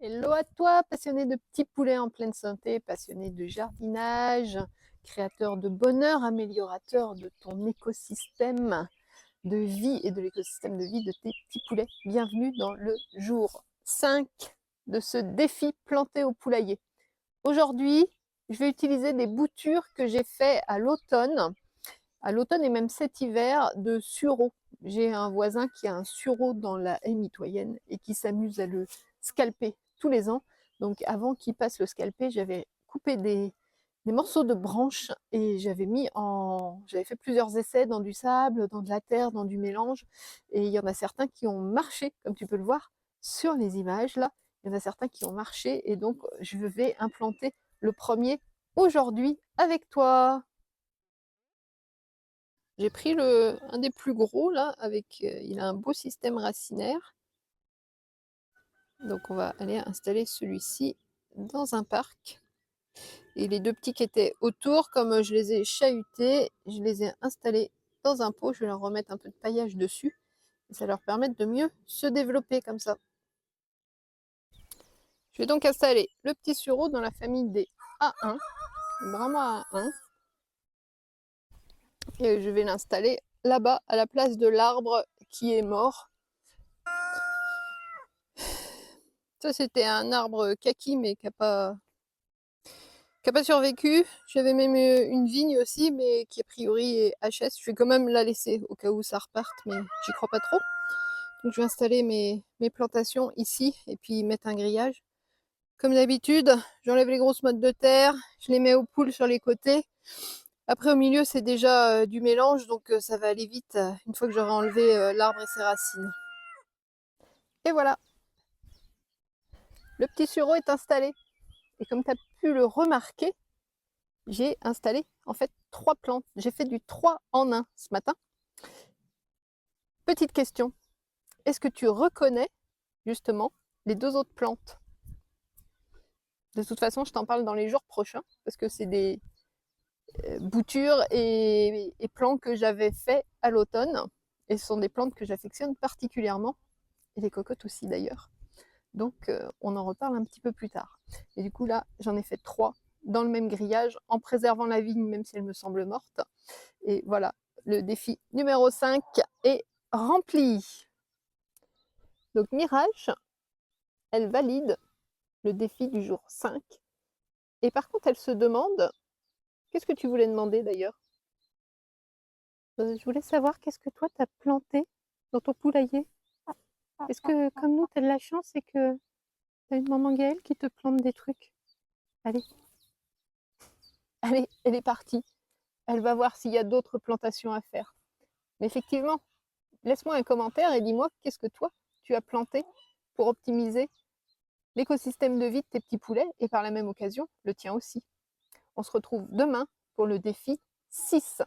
Hello à toi, passionné de petits poulets en pleine santé, passionné de jardinage, créateur de bonheur, améliorateur de ton écosystème de vie et de l'écosystème de vie de tes petits poulets. Bienvenue dans le jour 5 de ce défi planté au poulailler. Aujourd'hui, je vais utiliser des boutures que j'ai fait à l'automne et même cet hiver de sureau. J'ai un voisin qui a un sureau dans la haie mitoyenne et qui s'amuse à le scalper tous les ans. Donc avant qu'il passe le scalper, j'avais coupé des morceaux de branches et j'avais fait plusieurs essais dans du sable, dans de la terre, dans du mélange. Et il y en a certains qui ont marché, comme tu peux le voir sur les images là. Il y en a certains qui ont marché et donc je vais implanter le premier aujourd'hui avec toi. J'ai pris un des plus gros là, il a un beau système racinaire. Donc on va aller installer celui-ci dans un parc. Et les deux petits qui étaient autour, comme je les ai chahutés, je les ai installés dans un pot. Je vais leur remettre un peu de paillage dessus. Et ça leur permet de mieux se développer comme ça. Je vais donc installer le petit sureau dans la famille des A1, Brahma A1. Et je vais l'installer là-bas à la place de l'arbre qui est mort. Ça, c'était un arbre kaki, mais qui n'a pas survécu. J'avais même une vigne aussi, mais qui a priori est HS. Je vais quand même la laisser au cas où ça reparte, mais j'y crois pas trop. Donc je vais installer mes plantations ici et puis mettre un grillage. Comme d'habitude, j'enlève les grosses mottes de terre, je les mets aux poules sur les côtés. Après au milieu c'est déjà du mélange, donc ça va aller vite une fois que j'aurai enlevé l'arbre et ses racines. Et voilà, le petit sureau est installé. Et comme tu as pu le remarquer, j'ai installé en fait 3 plantes. J'ai fait du 3 en 1 ce matin. Petite question, est-ce que tu reconnais justement les 2 autres plantes? De toute façon, je t'en parle dans les jours prochains parce que c'est des boutures et plants que j'avais fait à l'automne. Et ce sont des plantes que j'affectionne particulièrement, et les cocottes aussi d'ailleurs. Donc on en reparle un petit peu plus tard. Et du coup là, j'en ai fait 3 dans le même grillage en préservant la vigne même si elle me semble morte. Et voilà, le défi numéro 5 est rempli. Donc Mirage, elle valide le défi du jour 5. Et par contre, elle se demande, qu'est-ce que tu voulais demander d'ailleurs? Je voulais savoir qu'est-ce que toi t'as planté dans ton poulailler. Est-ce que comme nous, t'as de la chance et que t'as une maman Gaëlle qui te plante des trucs? Allez, allez, elle est partie. Elle va voir s'il y a d'autres plantations à faire. Mais effectivement, laisse-moi un commentaire et dis-moi qu'est-ce que toi, tu as planté pour optimiser l'écosystème de vie de tes petits poulets et par la même occasion, le tien aussi. On se retrouve demain pour le défi 6.